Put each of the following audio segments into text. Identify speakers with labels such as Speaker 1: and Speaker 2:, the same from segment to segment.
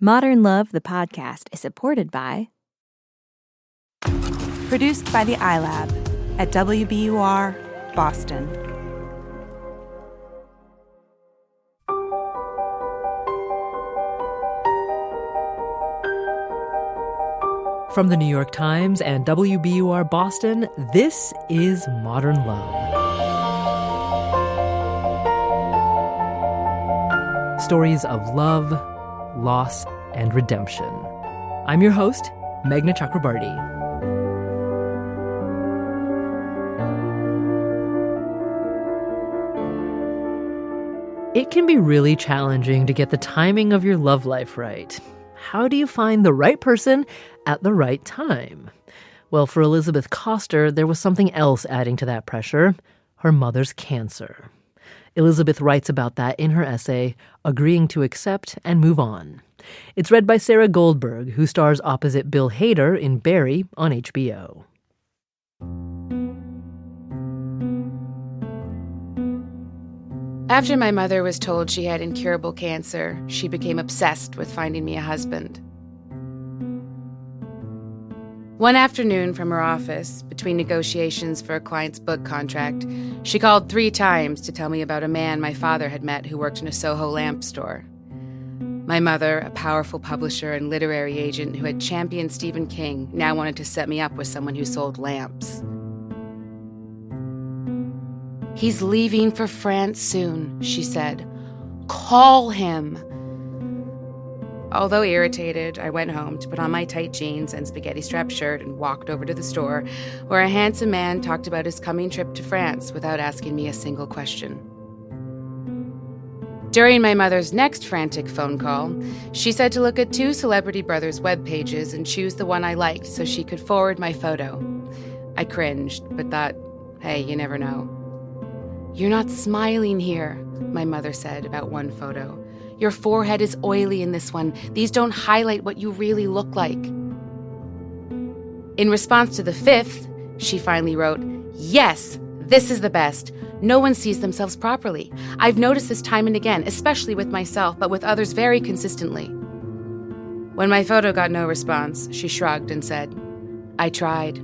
Speaker 1: Modern Love, the podcast, is supported by...
Speaker 2: Produced by the iLab at WBUR, Boston.
Speaker 3: From the New York Times and WBUR Boston, this is Modern Love. Stories of love, loss, and redemption. I'm your host, Meghna Chakrabarty. It can be really challenging to get the timing of your love life right. How do you find the right person at the right time? Well, for Elizabeth Koster, there was something else adding to that pressure: her mother's cancer. Elizabeth writes about that in her essay, Agreeing to Accept and Move On. It's read by Sarah Goldberg, who stars opposite Bill Hader in Barry on HBO.
Speaker 4: After my mother was told she had incurable cancer, she became obsessed with finding me a husband. One afternoon from her office, between negotiations for a client's book contract, she called 3 times to tell me about a man my father had met who worked in a Soho lamp store. My mother, a powerful publisher and literary agent who had championed Stephen King, now wanted to set me up with someone who sold lamps. "He's leaving for France soon," she said. "Call him." Although irritated, I went home to put on my tight jeans and spaghetti-strap shirt and walked over to the store, where a handsome man talked about his coming trip to France without asking me a single question. During my mother's next frantic phone call, she said to look at 2 Celebrity Brothers web pages and choose the one I liked so she could forward my photo. I cringed, but thought, hey, you never know. "You're not smiling here," my mother said about one photo. "Your forehead is oily in this one. These don't highlight what you really look like." In response to the 5th, she finally wrote, "Yes, this is the best. No one sees themselves properly. I've noticed this time and again, especially with myself, but with others very consistently." When my photo got no response, she shrugged and said, "I tried."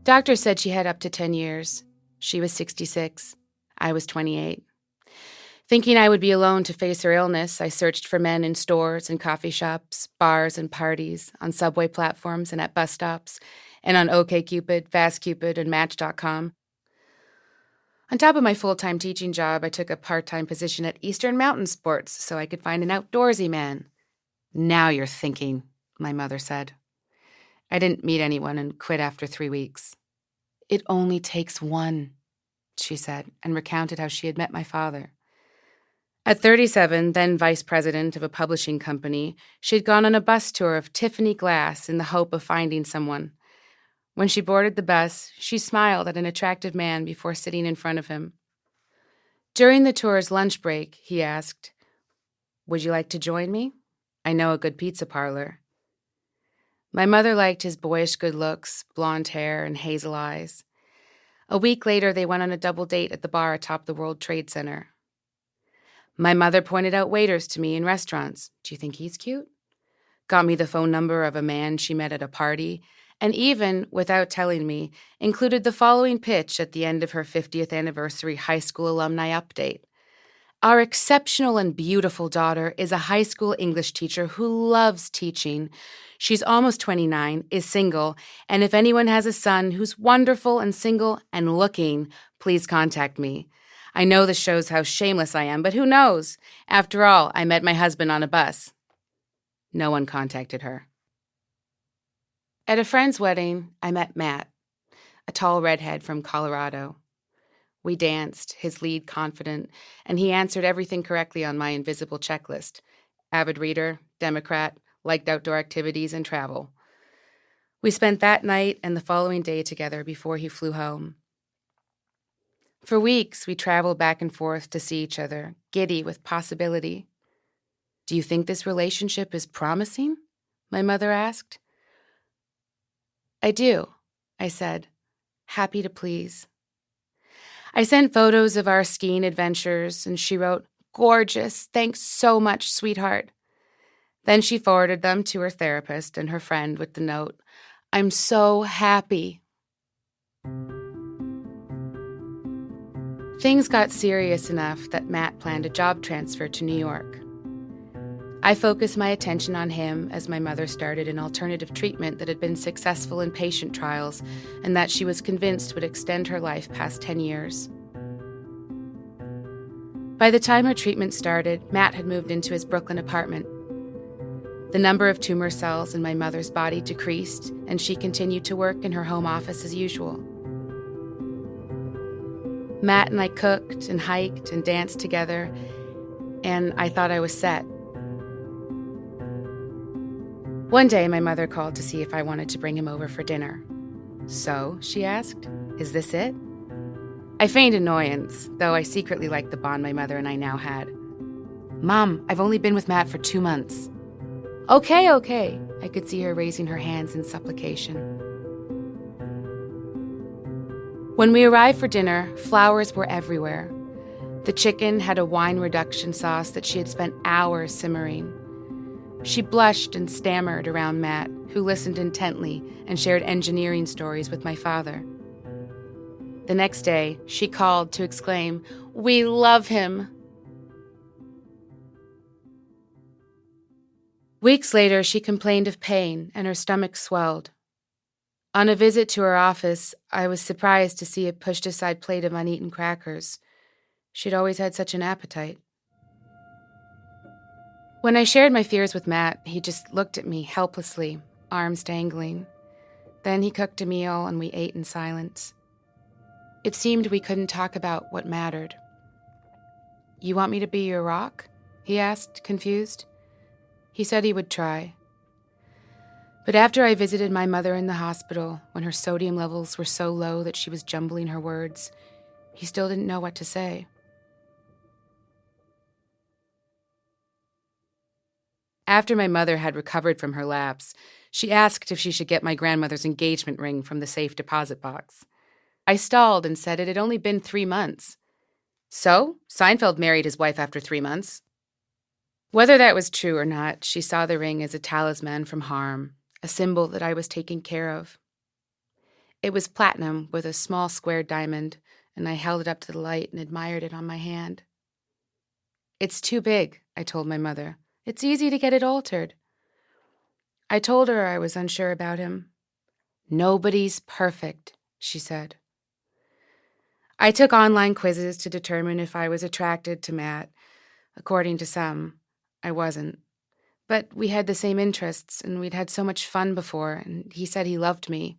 Speaker 4: Doctors said she had up to 10 years. She was 66. I was 28. Thinking I would be alone to face her illness, I searched for men in stores and coffee shops, bars and parties, on subway platforms and at bus stops, and on OkCupid, FastCupid, and Match.com. On top of my full-time teaching job, I took a part-time position at Eastern Mountain Sports so I could find an outdoorsy man. "Now you're thinking," my mother said. I didn't meet anyone and quit after 3 weeks. "It only takes one," she said, and recounted how she had met my father. At 37, then vice president of a publishing company, she had gone on a bus tour of Tiffany glass in the hope of finding someone. When she boarded the bus, she smiled at an attractive man before sitting in front of him. During the tour's lunch break, he asked, "Would you like to join me? I know a good pizza parlor." My mother liked his boyish good looks, blonde hair, and hazel eyes. A week later, they went on a double date at the bar atop the World Trade Center. My mother pointed out waiters to me in restaurants. "Do you think he's cute?" Got me the phone number of a man she met at a party, and even, without telling me, included the following pitch at the end of her 50th anniversary high school alumni update. "Our exceptional and beautiful daughter is a high school English teacher who loves teaching. She's almost 29, is single, and if anyone has a son who's wonderful and single and looking, please contact me. I know this shows how shameless I am, but who knows? After all, I met my husband on a bus." No one contacted her. At a friend's wedding, I met Matt, a tall redhead from Colorado. We danced, his lead confident, and he answered everything correctly on my invisible checklist. Avid reader, Democrat, liked outdoor activities and travel. We spent that night and the following day together before he flew home. For weeks, we traveled back and forth to see each other, giddy with possibility. "Do you think this relationship is promising?" my mother asked. "I do," I said, happy to please. I sent photos of our skiing adventures, and she wrote, gorgeous. Thanks so much, sweetheart." Then she forwarded them to her therapist and her friend with the note, "I'm so happy." Things got serious enough that Matt planned a job transfer to New York. I focused my attention on him as my mother started an alternative treatment that had been successful in patient trials and that she was convinced would extend her life past 10 years. By the time her treatment started, Matt had moved into his Brooklyn apartment. The number of tumor cells in my mother's body decreased, and she continued to work in her home office as usual. Matt and I cooked and hiked and danced together, and I thought I was set. One day, my mother called to see if I wanted to bring him over for dinner. "So," she asked, "is this it?" I feigned annoyance, though I secretly liked the bond my mother and I now had. "Mom, I've only been with Matt for 2 months. Okay. I could see her raising her hands in supplication. When we arrived for dinner, flowers were everywhere. The chicken had a wine reduction sauce that she had spent hours simmering. She blushed and stammered around Matt, who listened intently and shared engineering stories with my father. The next day, she called to exclaim, "We love him!" Weeks later, she complained of pain and her stomach swelled. On a visit to her office, I was surprised to see a pushed-aside plate of uneaten crackers. She'd always had such an appetite. When I shared my fears with Matt, he just looked at me helplessly, arms dangling. Then he cooked a meal and we ate in silence. It seemed we couldn't talk about what mattered. "You want me to be your rock?" he asked, confused. He said he would try. But after I visited my mother in the hospital, when her sodium levels were so low that she was jumbling her words, he still didn't know what to say. After my mother had recovered from her lapse, she asked if she should get my grandmother's engagement ring from the safe deposit box. I stalled and said it had only been 3 months. So, Seinfeld married his wife after 3 months. Whether that was true or not, she saw the ring as a talisman from harm, a symbol that I was taken care of. It was platinum with a small square diamond, and I held it up to the light and admired it on my hand. "It's too big," I told my mother. "It's easy to get it altered." I told her I was unsure about him. "Nobody's perfect," she said. I took online quizzes to determine if I was attracted to Matt. According to some, I wasn't. But we had the same interests, and we'd had so much fun before, and he said he loved me.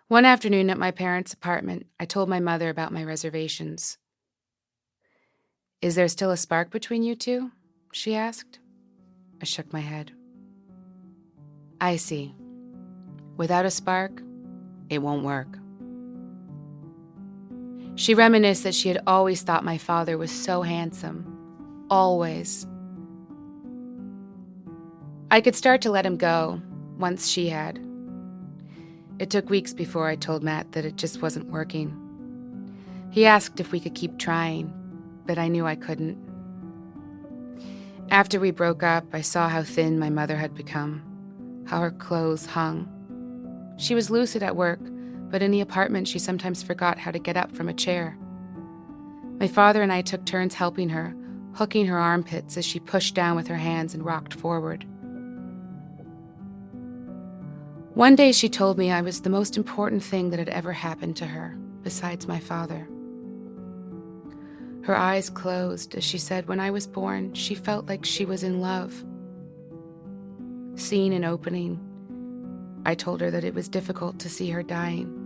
Speaker 4: One afternoon at my parents' apartment, I told my mother about my reservations. "Is there still a spark between you two?" she asked. I shook my head. "I see. Without a spark, it won't work." She reminisced that she had always thought my father was so handsome. Always. I could start to let him go, once she had. It took weeks before I told Matt that it just wasn't working. He asked if we could keep trying, but I knew I couldn't. After we broke up, I saw how thin my mother had become, how her clothes hung. She was lucid at work, but in the apartment she sometimes forgot how to get up from a chair. My father and I took turns helping her, hooking her armpits as she pushed down with her hands and rocked forward. One day she told me I was the most important thing that had ever happened to her, besides my father. Her eyes closed as she said when I was born, she felt like she was in love. Seeing an opening, I told her that it was difficult to see her dying.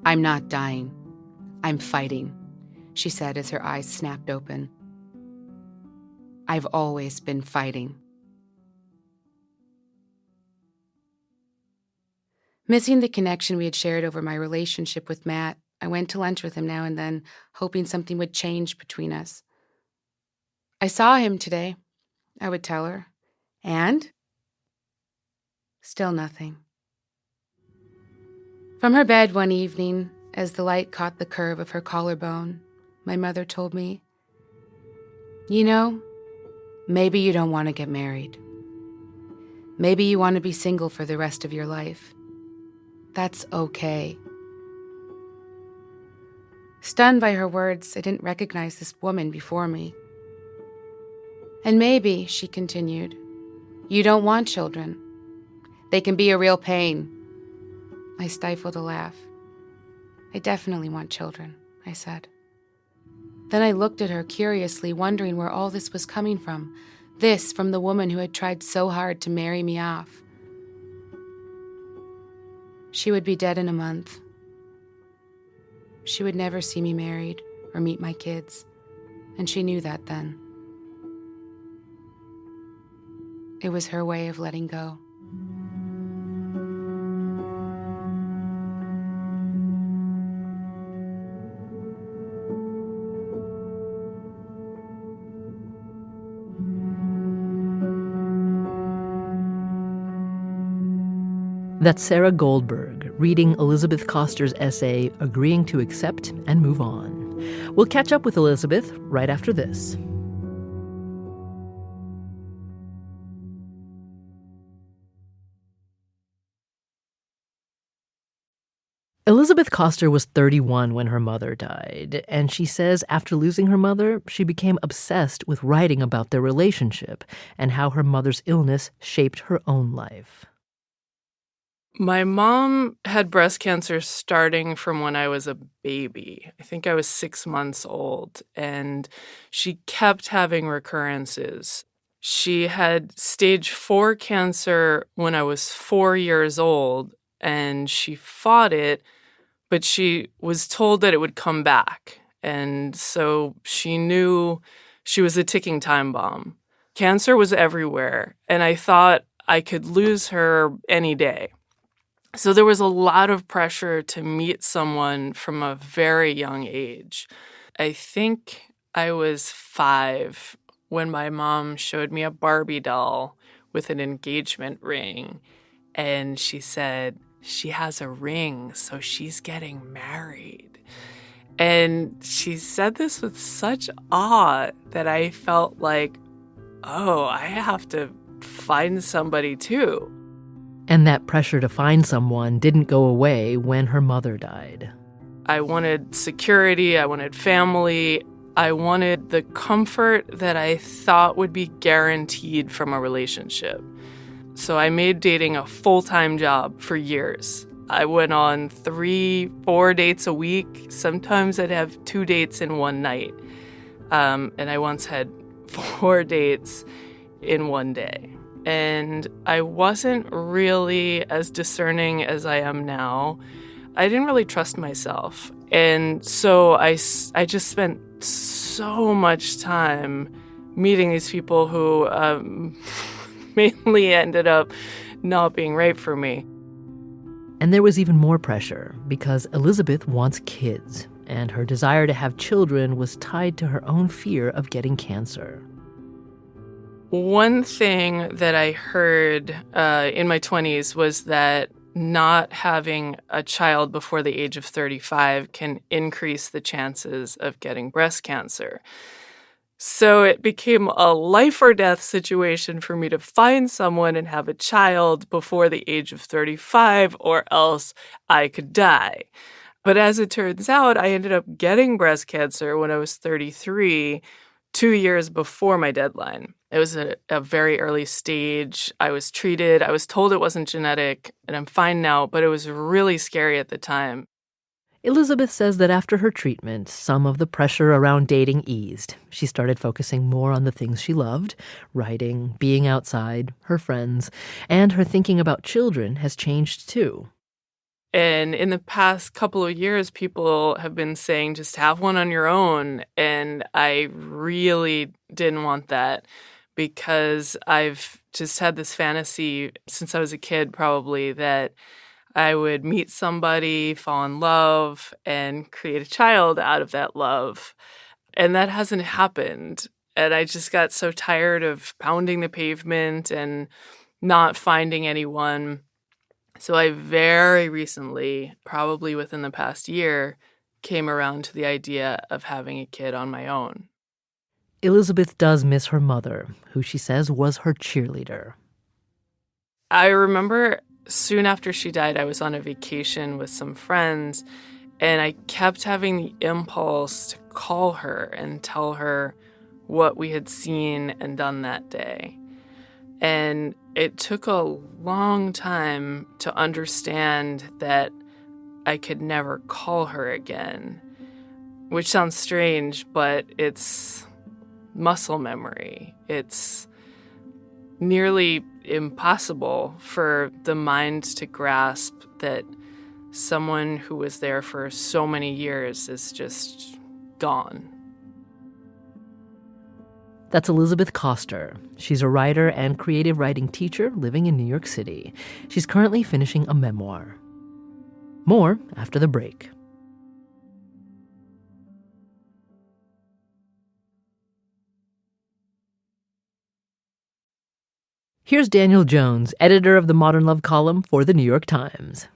Speaker 4: "I'm not dying. I'm fighting," she said as her eyes snapped open. "I've always been fighting." Missing the connection we had shared over my relationship with Matt, I went to lunch with him now and then, hoping something would change between us. "I saw him today," I would tell her. "And?" Still nothing. From her bed one evening, as the light caught the curve of her collarbone, my mother told me, "You know, maybe you don't want to get married. Maybe you want to be single for the rest of your life. That's okay." Stunned by her words, I didn't recognize this woman before me. "And maybe," she continued, "you don't want children. They can be a real pain." I stifled a laugh. "I definitely want children," I said. Then I looked at her curiously, wondering where all this was coming from. This from the woman who had tried so hard to marry me off. She would be dead in a month. She would never see me married or meet my kids, and she knew that then. It was her way of letting go.
Speaker 3: That's Sarah Goldberg reading Elizabeth Koster's essay, Agreeing to Accept and Move On. We'll catch up with Elizabeth right after this. Elizabeth Koster was 31 when her mother died, and she says after losing her mother, she became obsessed with writing about their relationship and how her mother's illness shaped her own life.
Speaker 5: My mom had breast cancer starting from when I was a baby. I think I was 6 months old, and she kept having recurrences. She had stage 4 cancer when I was 4 years old, and she fought it, but she was told that it would come back. And so she knew she was a ticking time bomb. Cancer was everywhere, and I thought I could lose her any day. So there was a lot of pressure to meet someone from a very young age. I think I was 5 when my mom showed me a Barbie doll with an engagement ring. And she said, she has a ring, so she's getting married. And she said this with such awe that I felt like, oh, I have to find somebody too.
Speaker 3: And that pressure to find someone didn't go away when her mother died.
Speaker 5: I wanted security, I wanted family, I wanted the comfort that I thought would be guaranteed from a relationship. So I made dating a full-time job for years. I went on 3-4 dates a week. Sometimes I'd have 2 dates in one night. And I once had 4 dates in one day. And I wasn't really as discerning as I am now. I didn't really trust myself. And so I just spent so much time meeting these people who mainly ended up not being right for me.
Speaker 3: And there was even more pressure because Elizabeth wants kids, and her desire to have children was tied to her own fear of getting cancer.
Speaker 5: One thing that I heard in my 20s was that not having a child before the age of 35 can increase the chances of getting breast cancer. So it became a life or death situation for me to find someone and have a child before the age of 35, or else I could die. But as it turns out, I ended up getting breast cancer when I was 33, 2 years before my deadline. It was a very early stage. I was treated. I was told it wasn't genetic, and I'm fine now, but it was really scary at the time.
Speaker 3: Elizabeth says that after her treatment, some of the pressure around dating eased. She started focusing more on the things she loved, writing, being outside, her friends, and her thinking about children has changed too.
Speaker 5: And in the past couple of years, people have been saying, just have one on your own. And I really didn't want that because I've just had this fantasy since I was a kid, probably, that I would meet somebody, fall in love, and create a child out of that love. And that hasn't happened. And I just got so tired of pounding the pavement and not finding anyone. So I very recently, probably within the past year, came around to the idea of having a kid on my own.
Speaker 3: Elizabeth does miss her mother, who she says was her cheerleader.
Speaker 5: I remember soon after she died, I was on a vacation with some friends, and I kept having the impulse to call her and tell her what we had seen and done that day. And it took a long time to understand that I could never call her again, which sounds strange, but it's muscle memory. It's nearly impossible for the mind to grasp that someone who was there for so many years is just gone.
Speaker 3: That's Elizabeth Koster. She's a writer and creative writing teacher living in New York City. She's currently finishing a memoir. More after the break. Here's Daniel Jones, editor of the Modern Love column for the New York Times.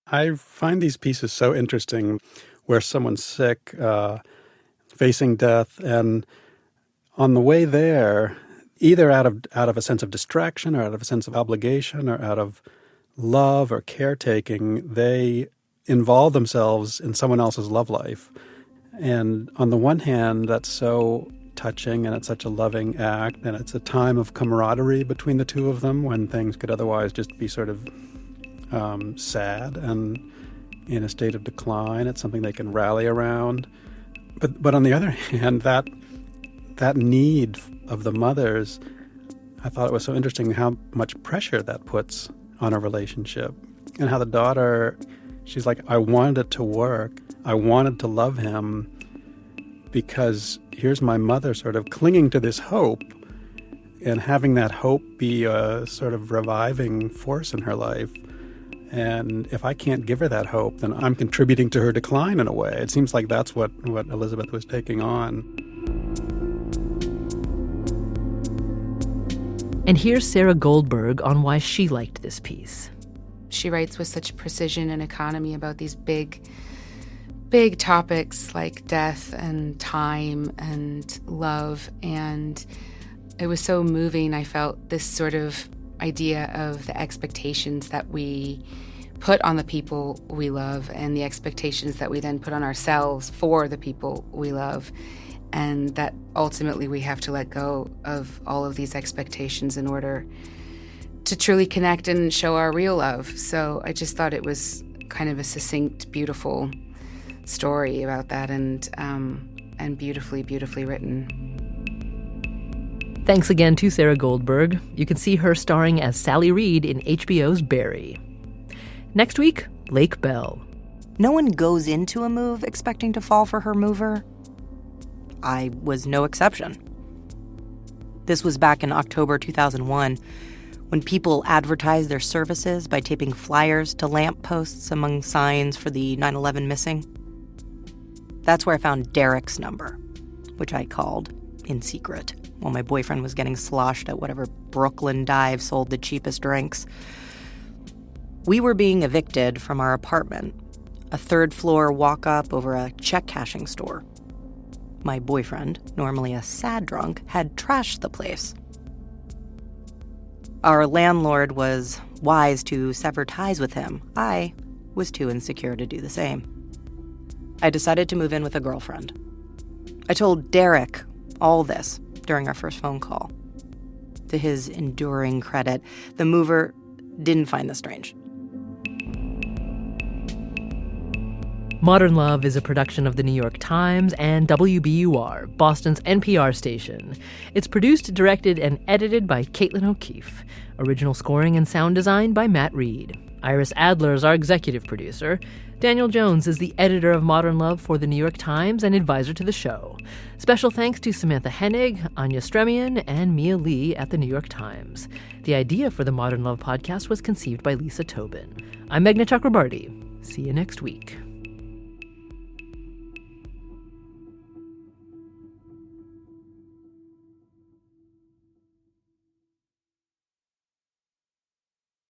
Speaker 6: I find these pieces so interesting where someone's sick, facing death, and on the way there, either out of a sense of distraction or out of a sense of obligation or out of love or caretaking, they involve themselves in someone else's love life. And on the one hand, that's so touching and it's such a loving act, and it's a time of camaraderie between the two of them when things could otherwise just be sort of sad and in a state of decline. It's something they can rally around. But on the other hand, that need of the mothers, I thought it was so interesting how much pressure that puts on a relationship, and how the daughter, she's like, I wanted it to work. I wanted to love him because here's my mother sort of clinging to this hope and having that hope be a sort of reviving force in her life. And if I can't give her that hope, then I'm contributing to her decline in a way. It seems like that's what Elizabeth was taking on.
Speaker 3: And here's Sarah Goldberg on why she liked this piece.
Speaker 4: She writes with such precision and economy about these big topics like death and time and love. And it was so moving. I felt this sort of idea of the expectations that we put on the people we love and the expectations that we then put on ourselves for the people we love. And that ultimately we have to let go of all of these expectations in order to truly connect and show our real love. So I just thought it was kind of a succinct, beautiful story about that, and beautifully, beautifully written.
Speaker 3: Thanks again to Sarah Goldberg. You can see her starring as Sally Reed in HBO's Barry. Next week, Lake Bell.
Speaker 2: No one goes into a move expecting to fall for her mover. I was no exception. This was back in October 2001, when people advertised their services by taping flyers to lampposts among signs for the 9/11 missing. That's where I found Derek's number, which I called in secret while my boyfriend was getting sloshed at whatever Brooklyn dive sold the cheapest drinks. We were being evicted from our apartment, a third-floor walk-up over a check-cashing store. My boyfriend, normally a sad drunk, had trashed the place. Our landlord was wise to sever ties with him. I was too insecure to do the same. I decided to move in with a girlfriend. I told Derek all this during our first phone call. To his enduring credit, the mover didn't find this strange.
Speaker 3: Modern Love is a production of the New York Times and WBUR, Boston's NPR station. It's produced, directed, and edited by Caitlin O'Keefe. Original scoring and sound design by Matt Reed. Iris Adler is our executive producer. Daniel Jones is the editor of Modern Love for the New York Times and advisor to the show. Special thanks to Samantha Hennig, Anya Stremian, and Mia Lee at the New York Times. The idea for the Modern Love podcast was conceived by Lisa Tobin. I'm Meghna Chakrabarti. See you next week.